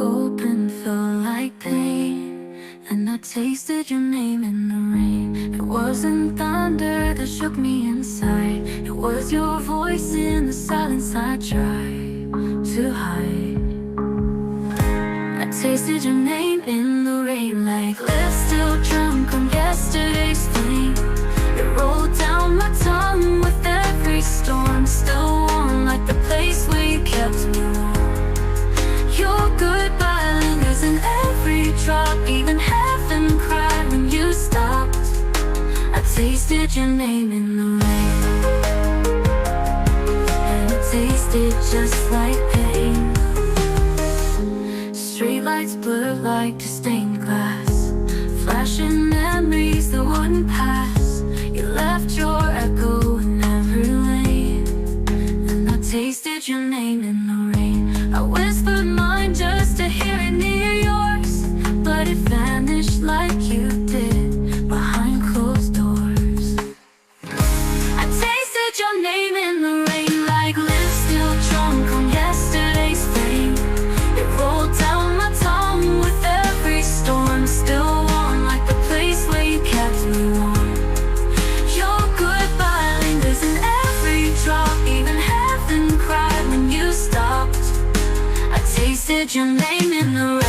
opened felt like pain, and I tasted your name in the rain. It wasn't thunder that shook me inside, it was your voice in the silence I tried to hide. I tasted your name in the rain, like lips still drunk on yesterday's flame. It rolled down my tongue with every storm, still warm like the place where you kept me warm. Your goodbye lingers in every drop, even heaven cried when you stopped. I tasted your name in the rain, and it tasted just like pain. Streetlights blurred like tearstained glass, flashing memories that wouldn't pass. You left your echo in every lane, and I tasted your name in the rain. I whispered mine just to hear it near yours, but it vanished like you did behind closed doors. I tasted your name in the rain, like lips still drunk on yesterday's flame. It rolled down my tongue with every storm, still warm like the place where you kept me warm. Your goodbye lingers in every drop, even heaven cried when you stopped. I tasted your name in the rain.